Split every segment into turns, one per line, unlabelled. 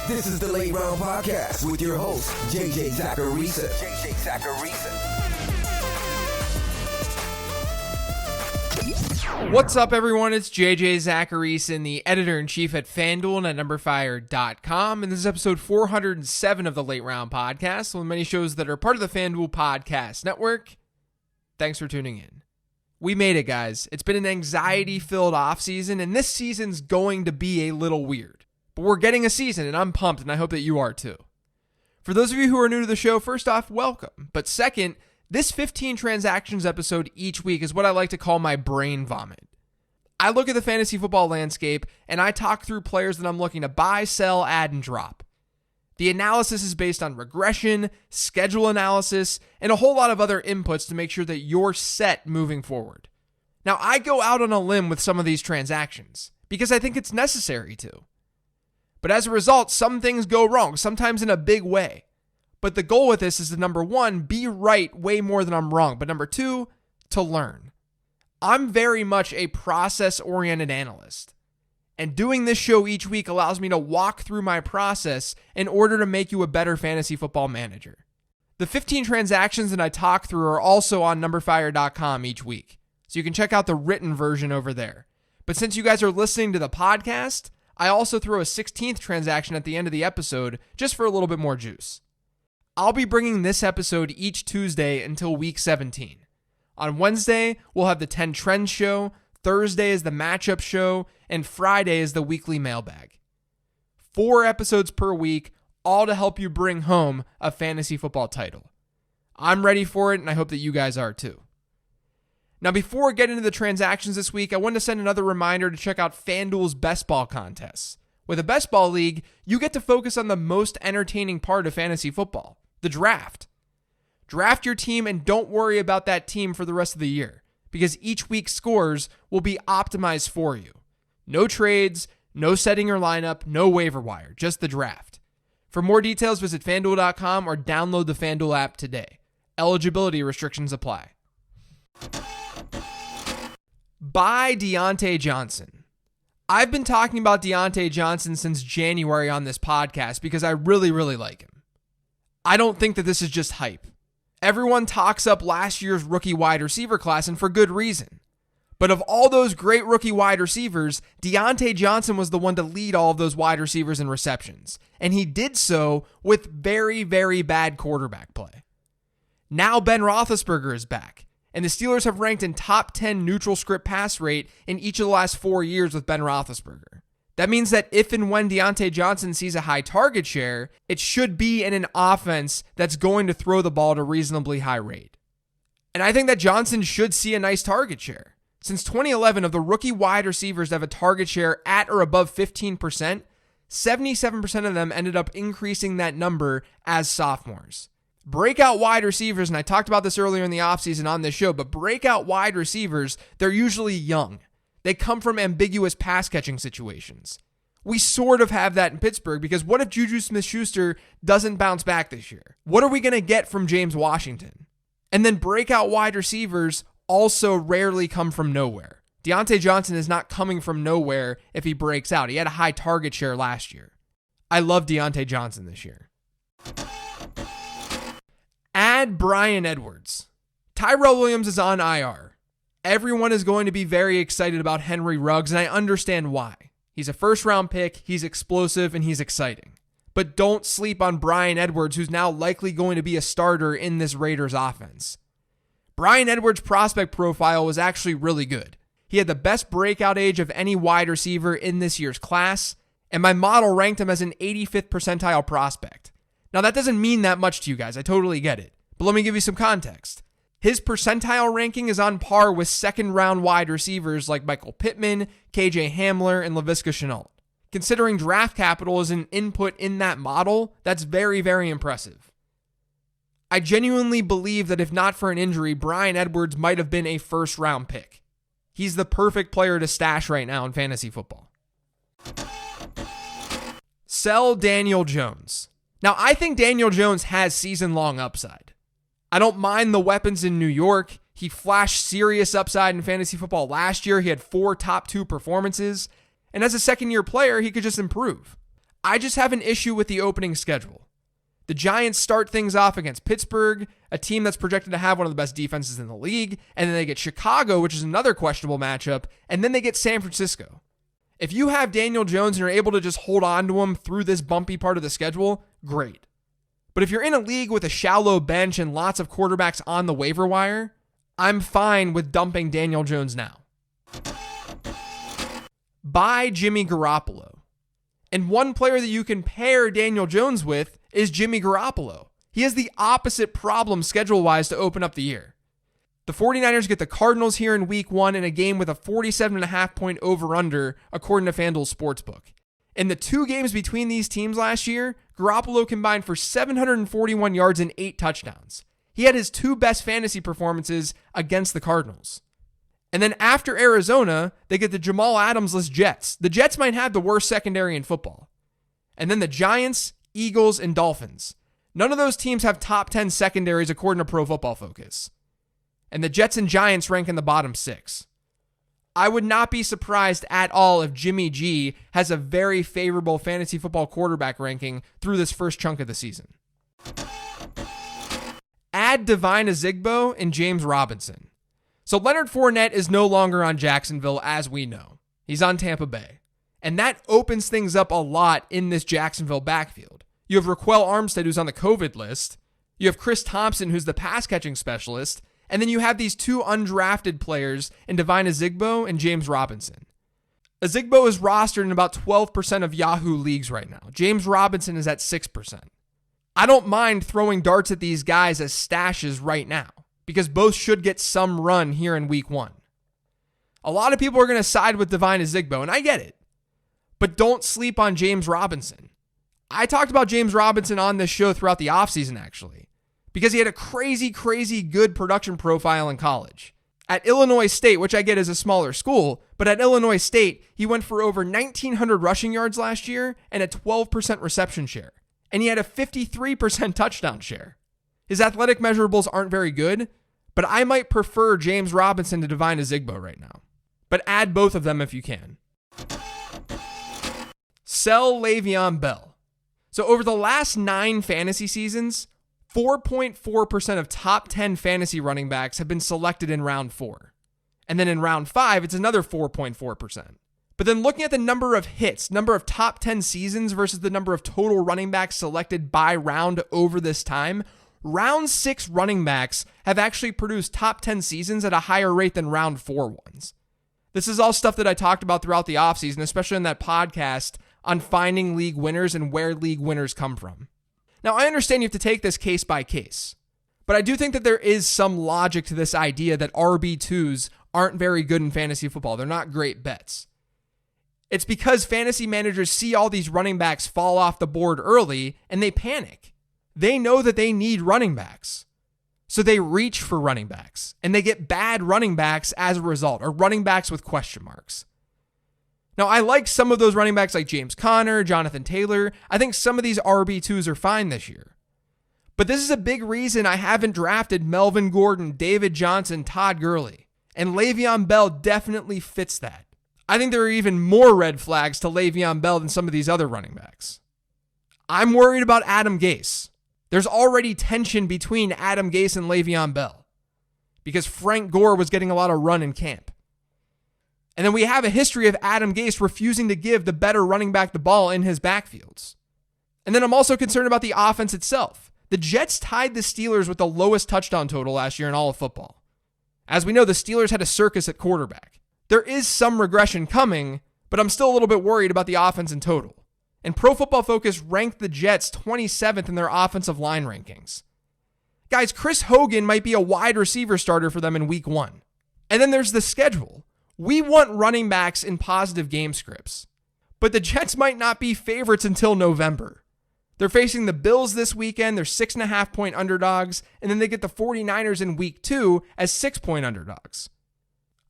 This is the Late Round Podcast with your host, JJ Zachariason.
What's up, everyone? It's JJ Zachariason, the editor-in-chief at FanDuel and at NumberFire.com, and this is episode 407 of the Late Round Podcast, one of many shows that are part of the FanDuel Podcast Network. Thanks for tuning in. We made it, guys. It's been an anxiety-filled offseason, and this season's going to be a little weird. But we're getting a season, and I'm pumped, and I hope that you are too. For those of you who are new to the show, first off, welcome. But second, this 15 transactions episode each week is what I like to call my brain vomit. I look at the fantasy football landscape, and I talk through players that I'm looking to buy, sell, add, and drop. The analysis is based on regression, schedule analysis, and a whole lot of other inputs to make sure that you're set moving forward. Now, I go out on a limb with some of these transactions because I think it's necessary to. But as a result, some things go wrong, sometimes in a big way. But the goal with this is to, number one, be right way more than I'm wrong. But number two, to learn. I'm very much a process-oriented analyst. And doing this show each week allows me to walk through my process in order to make you a better fantasy football manager. The 15 transactions that I talk through are also on NumberFire.com each week. So you can check out the written version over there. But since you guys are listening to the podcast, I also throw a 16th transaction at the end of the episode just for a little bit more juice. I'll be bringing this episode each Tuesday until week 17. On Wednesday, we'll have the 10 Trends show, Thursday is the matchup show, and Friday is the weekly mailbag. 4 episodes per week, all to help you bring home a fantasy football title. I'm ready for it, and I hope that you guys are too. Now, before getting into the transactions this week, I wanted to send another reminder to check out FanDuel's Best Ball contests. With a Best Ball League, you get to focus on the most entertaining part of fantasy football, the draft. Draft your team and don't worry about that team for the rest of the year, because each week's scores will be optimized for you. No trades, no setting your lineup, no waiver wire, just the draft. For more details, visit FanDuel.com or download the FanDuel app today. Eligibility restrictions apply. Buy Diontae Johnson. I've been talking about Diontae Johnson since January on this podcast because I really like him. I don't think that this is just hype. Everyone talks up last year's rookie wide receiver class, and for good reason. But of all those great rookie wide receivers, Diontae Johnson was the one to lead all of those wide receivers in receptions. And he did so with very bad quarterback play. Now Ben Roethlisberger is back, and the Steelers have ranked in top 10 neutral script pass rate in each of the last 4 years with Ben Roethlisberger. That means that if and when Diontae Johnson sees a high target share, it should be in an offense that's going to throw the ball at a reasonably high rate. And I think that Johnson should see a nice target share. Since 2011, of the rookie wide receivers that have a target share at or above 15%, 77% of them ended up increasing that number as sophomores. Breakout wide receivers, and I talked about this earlier in the offseason on this show, but breakout wide receivers, they're usually young. They come from ambiguous pass-catching situations. We sort of have that in Pittsburgh because what if Juju Smith-Schuster doesn't bounce back this year? What are we going to get from James Washington? And then breakout wide receivers also rarely come from nowhere. Diontae Johnson is not coming from nowhere if he breaks out. He had a high target share last year. I love Diontae Johnson this year. Add Bryan Edwards. Tyrell Williams is on IR. Everyone is going to be very excited about Henry Ruggs, and I understand why. He's a first-round pick, he's explosive, and he's exciting. But don't sleep on Bryan Edwards, who's now likely going to be a starter in this Raiders offense. Bryan Edwards' prospect profile was actually really good. He had the best breakout age of any wide receiver in this year's class, and my model ranked him as an 85th percentile prospect. Now, that doesn't mean that much to you guys. I totally get it. But let me give you some context. His percentile ranking is on par with second-round wide receivers like Michael Pittman, KJ Hamler, and Laviska Shenault. Considering draft capital is an input in that model, that's very impressive. I genuinely believe that if not for an injury, Bryan Edwards might have been a first-round pick. He's the perfect player to stash right now in fantasy football. Sell Daniel Jones. Now, I think Daniel Jones has season-long upside. I don't mind the weapons in New York. He flashed serious upside in fantasy football last year. He had 4 top 2 performances. And as a second-year player, he could just improve. I just have an issue with the opening schedule. The Giants start things off against Pittsburgh, a team that's projected to have one of the best defenses in the league, and then they get Chicago, which is another questionable matchup, and then they get San Francisco. If you have Daniel Jones and you're able to just hold on to him through this bumpy part of the schedule, great. But if you're in a league with a shallow bench and lots of quarterbacks on the waiver wire, I'm fine with dumping Daniel Jones now. Buy Jimmy Garoppolo. And one player that you can pair Daniel Jones with is Jimmy Garoppolo. He has the opposite problem schedule-wise to open up the year. The 49ers get the Cardinals here in week 1 in a game with a 47.5 point over-under, according to FanDuel Sportsbook. In the 2 games between these teams last year, Garoppolo combined for 741 yards and 8 touchdowns. He had his 2 best fantasy performances against the Cardinals. And then after Arizona, they get the Jamal Adams-less Jets. The Jets might have the worst secondary in football. And then the Giants, Eagles, and Dolphins. None of those teams have top 10 secondaries according to Pro Football Focus. And the Jets and Giants rank in the bottom 6. I would not be surprised at all if Jimmy G has a very favorable fantasy football quarterback ranking through this first chunk of the season. Add Devine Ozigbo and James Robinson. So Leonard Fournette is no longer on Jacksonville, as we know. He's on Tampa Bay. And that opens things up a lot in this Jacksonville backfield. You have Raquel Armstead, who's on the COVID list. You have Chris Thompson, who's the pass-catching specialist. And then you have these 2 undrafted players in Devine Ozigbo and James Robinson. Ozigbo is rostered in about 12% of Yahoo leagues right now. James Robinson is at 6%. I don't mind throwing darts at these guys as stashes right now, because both should get some run here in week 1. A lot of people are going to side with Devine Ozigbo, and I get it. But don't sleep on James Robinson. I talked about James Robinson on this show throughout the offseason, actually, because he had a crazy, crazy good production profile in college. At Illinois State, which I get is a smaller school, but at Illinois State, he went for over 1,900 rushing yards last year and a 12% reception share. And he had a 53% touchdown share. His athletic measurables aren't very good, but I might prefer James Robinson to Devine Ozigbo right now. But add both of them if you can. Sell Le'Veon Bell. So over the last 9 fantasy seasons, 4.4% of top 10 fantasy running backs have been selected in round 4. And then in round 5, it's another 4.4%. But then looking at the number of hits, number of top 10 seasons versus the number of total running backs selected by round over this time, round 6 running backs have actually produced top 10 seasons at a higher rate than round 4 ones. This is all stuff that I talked about throughout the offseason, especially in that podcast on finding league winners and where league winners come from. Now, I understand you have to take this case by case, but I do think that there is some logic to this idea that RB2s aren't very good in fantasy football. They're not great bets. It's because fantasy managers see all these running backs fall off the board early and they panic. They know that they need running backs. So they reach for running backs and they get bad running backs as a result, or running backs with question marks. Now, I like some of those running backs like James Conner, Jonathan Taylor. I think some of these RB2s are fine this year. But this is a big reason I haven't drafted Melvin Gordon, David Johnson, Todd Gurley. And Le'Veon Bell definitely fits that. I think there are even more red flags to Le'Veon Bell than some of these other running backs. I'm worried about Adam Gase. There's already tension between Adam Gase and Le'Veon Bell because Frank Gore was getting a lot of run in camp. And then we have a history of Adam Gase refusing to give the better running back the ball in his backfields. And then I'm also concerned about the offense itself. The Jets tied the Steelers with the lowest touchdown total last year in all of football. As we know, the Steelers had a circus at quarterback. There is some regression coming, but I'm still a little bit worried about the offense in total. And Pro Football Focus ranked the Jets 27th in their offensive line rankings. Guys, Chris Hogan might be a wide receiver starter for them in week 1. And then there's the schedule. We want running backs in positive game scripts. But the Jets might not be favorites until November. They're facing the Bills this weekend. They're 6.5 point underdogs. And then they get the 49ers in week 2 as 6 point underdogs.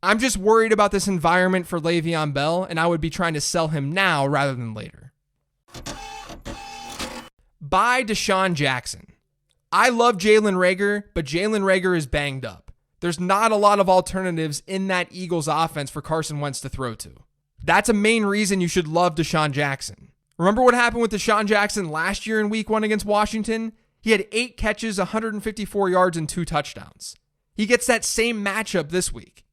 I'm just worried about this environment for Le'Veon Bell, and I would be trying to sell him now rather than later. Buy Deshaun Jackson. I love Jalen Reagor, but Jalen Reagor is banged up. There's not a lot of alternatives in that Eagles offense for Carson Wentz to throw to. That's a main reason you should love Deshaun Jackson. Remember what happened with DeSean Jackson last year in week 1 against Washington? He had 8 catches, 154 yards, and 2 touchdowns. He gets that same matchup this week.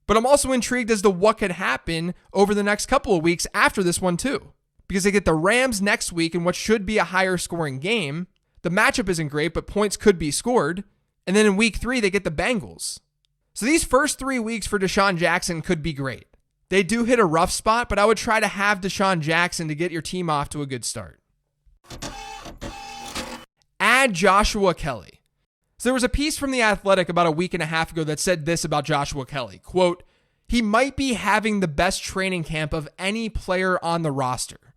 But I'm also intrigued as to what could happen over the next couple of weeks after this one too. Because they get the Rams next week in what should be a higher scoring game. The matchup isn't great, but points could be scored. And then in week 3, they get the Bengals. So these first 3 weeks for DeSean Jackson could be great. They do hit a rough spot, but I would try to have DeSean Jackson to get your team off to a good start. Add Joshua Kelly. So there was a piece from The Athletic about a week and a half ago that said this about Joshua Kelly, quote, "He might be having the best training camp of any player on the roster."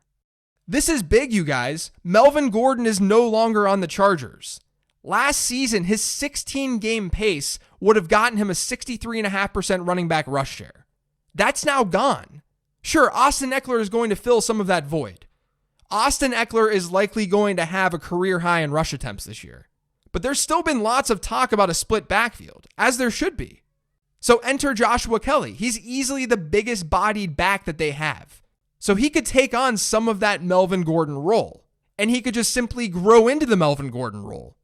This is big, you guys. Melvin Gordon is no longer on the Chargers. Last season, his 16-game pace would have gotten him a 63.5% running back rush share. That's now gone. Sure, Austin Eckler is going to fill some of that void. Austin Eckler is likely going to have a career high in rush attempts this year. But there's still been lots of talk about a split backfield, as there should be. So enter Joshua Kelly. He's easily the biggest bodied back that they have. So he could take on some of that Melvin Gordon role, and he could just simply grow into the Melvin Gordon role.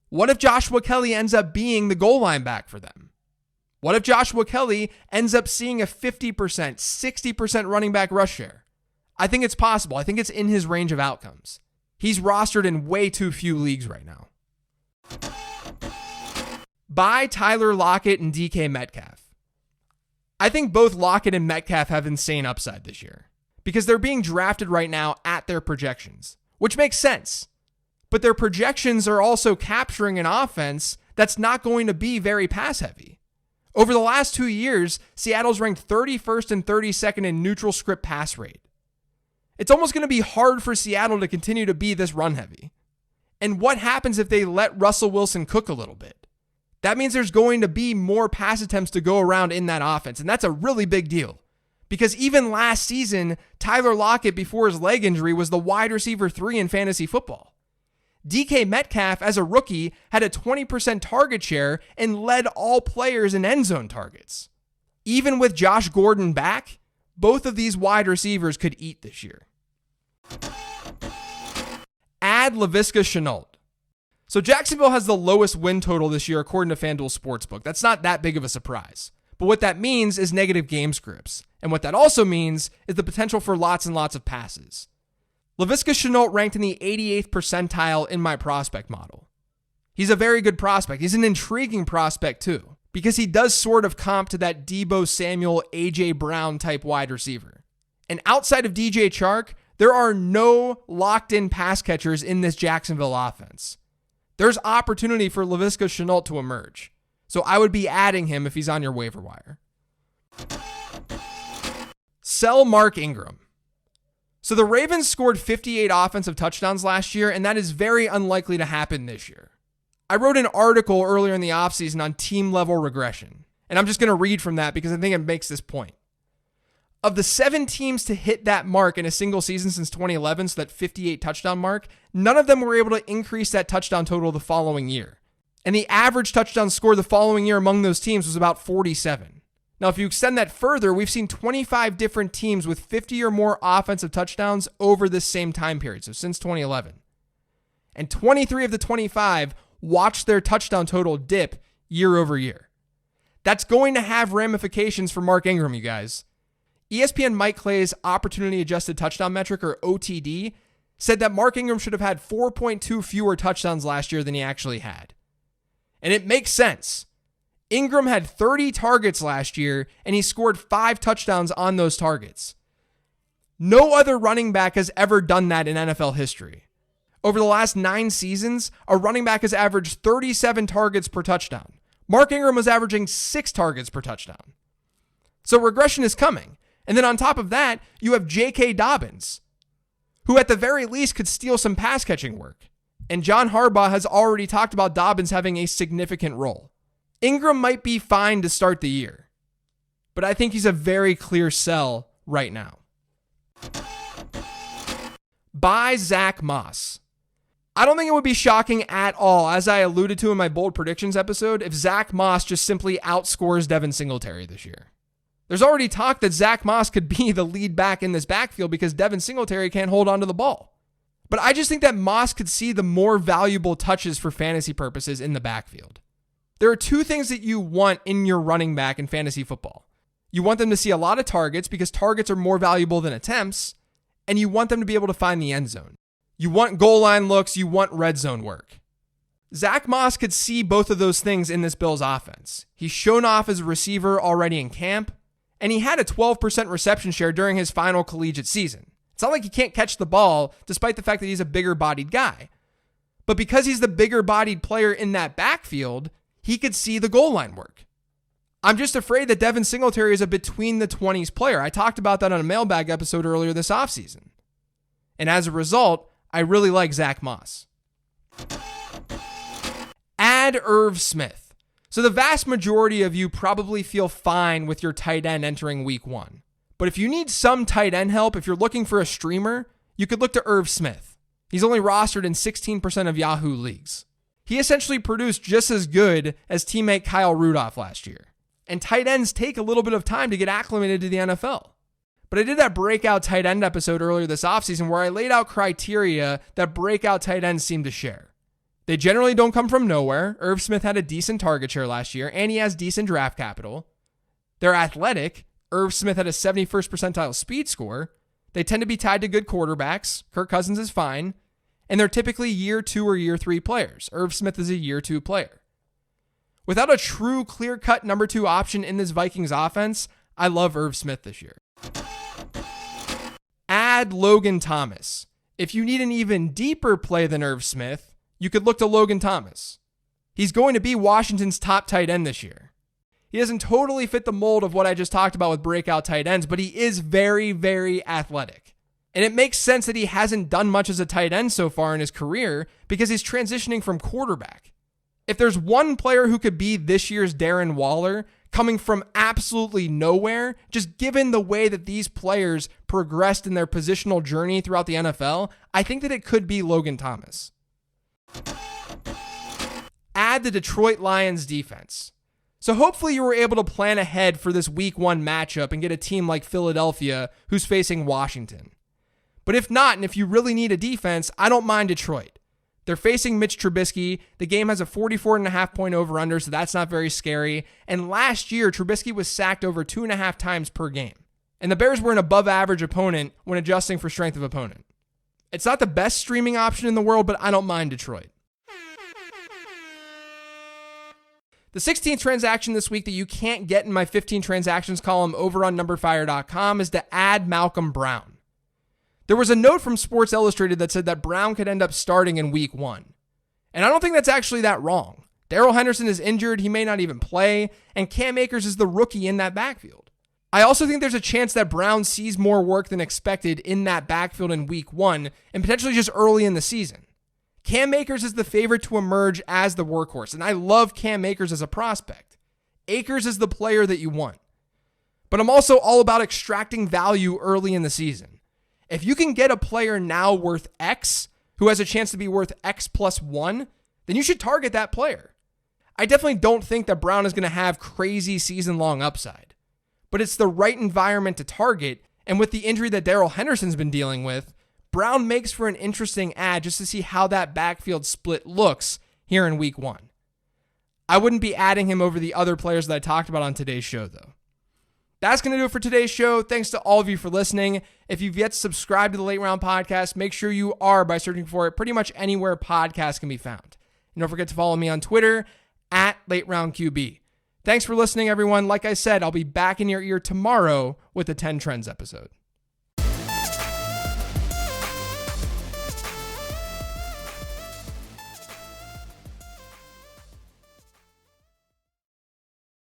What if Joshua Kelly ends up being the goal line back for them? What if Joshua Kelly ends up seeing a 50%, 60% running back rush share? I think it's possible. I think it's in his range of outcomes. He's rostered in way too few leagues right now. Buy Tyler Lockett and DK Metcalf. I think both Lockett and Metcalf have insane upside this year because they're being drafted right now at their projections, which makes sense. But their projections are also capturing an offense that's not going to be very pass heavy. Over the last 2 years, Seattle's ranked 31st and 32nd in neutral script pass rate. It's almost going to be hard for Seattle to continue to be this run heavy. And what happens if they let Russell Wilson cook a little bit? That means there's going to be more pass attempts to go around in that offense, and that's a really big deal. Because even last season, Tyler Lockett, before his leg injury, was the wide receiver 3 in fantasy football. DK Metcalf, as a rookie, had a 20% target share and led all players in end zone targets. Even with Josh Gordon back, both of these wide receivers could eat this year. Add Laviska Shenault. So Jacksonville has the lowest win total this year according to FanDuel Sportsbook. That's not that big of a surprise. But what that means is negative game scripts. And what that also means is the potential for lots and lots of passes. Laviska Shenault ranked in the 88th percentile in my prospect model. He's a very good prospect. He's an intriguing prospect too, because he does sort of comp to that Deebo Samuel, A.J. Brown type wide receiver. And outside of DJ Chark, there are no locked-in pass catchers in this Jacksonville offense. There's opportunity for Laviska Shenault to emerge. So I would be adding him if he's on your waiver wire. Sell Mark Ingram. So the Ravens scored 58 offensive touchdowns last year, and that is very unlikely to happen this year. I wrote an article earlier in the offseason on team-level regression, and I'm just going to read from that because I think it makes this point. Of the 7 teams to hit that mark in a single season since 2011, so that 58 touchdown mark, none of them were able to increase that touchdown total the following year. And the average touchdown score the following year among those teams was about 47. Now, if you extend that further, we've seen 25 different teams with 50 or more offensive touchdowns over this same time period, so since 2011. And 23 of the 25 watched their touchdown total dip year over year. That's going to have ramifications for Mark Ingram, you guys. ESPN Mike Clay's opportunity adjusted touchdown metric, or OTD, said that Mark Ingram should have had 4.2 fewer touchdowns last year than he actually had. And it makes sense. Ingram had 30 targets last year, and he scored 5 touchdowns on those targets. No other running back has ever done that in NFL history. Over the last 9 seasons, a running back has averaged 37 targets per touchdown. Mark Ingram was averaging 6 targets per touchdown. So regression is coming. And then on top of that, you have J.K. Dobbins, who at the very least could steal some pass catching work. And John Harbaugh has already talked about Dobbins having a significant role. Ingram might be fine to start the year, but I think he's a very clear sell right now. Buy Zach Moss. I don't think it would be shocking at all, as I alluded to in my bold predictions episode, if Zach Moss just simply outscores Devin Singletary this year. There's already talk that Zach Moss could be the lead back in this backfield because Devin Singletary can't hold on to the ball. But I just think that Moss could see the more valuable touches for fantasy purposes in the backfield. There are two things that you want in your running back in fantasy football. You want them to see a lot of targets because targets are more valuable than attempts, and you want them to be able to find the end zone. You want goal line looks, you want red zone work. Zach Moss could see both of those things in this Bills offense. He's shown off as a receiver already in camp, and he had a 12% reception share during his final collegiate season. It's not like he can't catch the ball, despite the fact that he's a bigger-bodied guy. But because he's the bigger-bodied player in that backfield, he could see the goal line work. I'm just afraid that Devin Singletary is a between-the-20s player. I talked about that on a mailbag episode earlier this offseason. And as a result, I really like Zach Moss. Add Irv Smith. So the vast majority of you probably feel fine with your tight end entering week 1. But if you need some tight end help, if you're looking for a streamer, you could look to Irv Smith. He's only rostered in 16% of Yahoo leagues. He essentially produced just as good as teammate Kyle Rudolph last year. And tight ends take a little bit of time to get acclimated to the NFL. But I did that breakout tight end episode earlier this offseason where I laid out criteria that breakout tight ends seem to share. They generally don't come from nowhere. Irv Smith had a decent target share last year, and he has decent draft capital. They're athletic. Irv Smith had a 71st percentile speed score. They tend to be tied to good quarterbacks. Kirk Cousins is fine. And they're typically year 2 or year 3 players. Irv Smith is a year 2 player. Without a true clear-cut number 2 option in this Vikings offense, I love Irv Smith this year. Add Logan Thomas. If you need an even deeper play than Irv Smith, you could look to Logan Thomas. He's going to be Washington's top tight end this year. He doesn't totally fit the mold of what I just talked about with breakout tight ends, but he is very, very athletic. And it makes sense that he hasn't done much as a tight end so far in his career because he's transitioning from quarterback. If there's one player who could be this year's Darren Waller, coming from absolutely nowhere, just given the way that these players progressed in their positional journey throughout the NFL, I think that it could be Logan Thomas. Add the Detroit Lions defense. So hopefully you were able to plan ahead for this week 1 matchup and get a team like Philadelphia who's facing Washington. But if not, and if you really need a defense, I don't mind Detroit. They're facing Mitch Trubisky. The game has a 44.5 point over-under, so that's not very scary. And last year, Trubisky was sacked over 2.5 times per game. And the Bears were an above-average opponent when adjusting for strength of opponent. It's not the best streaming option in the world, but I don't mind Detroit. The 16th transaction this week that you can't get in my 15 transactions column over on numberfire.com is to add Malcolm Brown. There was a note from Sports Illustrated that said that Brown could end up starting in week 1. And I don't think that's actually that wrong. Darrell Henderson is injured, he may not even play, and Cam Akers is the rookie in that backfield. I also think there's a chance that Brown sees more work than expected in that backfield in week 1 and potentially just early in the season. Cam Akers is the favorite to emerge as the workhorse, and I love Cam Akers as a prospect. Akers is the player that you want. But I'm also all about extracting value early in the season. If you can get a player now worth X, who has a chance to be worth X plus 1, then you should target that player. I definitely don't think that Brown is going to have crazy season-long upside. But it's the right environment to target, and with the injury that Darrell Henderson's been dealing with, Brown makes for an interesting ad just to see how that backfield split looks here in week 1. I wouldn't be adding him over the other players that I talked about on today's show, though. That's going to do it for today's show. Thanks to all of you for listening. If you've yet to subscribe to the Late Round Podcast, make sure you are by searching for it pretty much anywhere podcasts can be found. And don't forget to follow me on Twitter at LateRoundQB. Thanks for listening, everyone. Like I said, I'll be back in your ear tomorrow with the 10 Trends episode.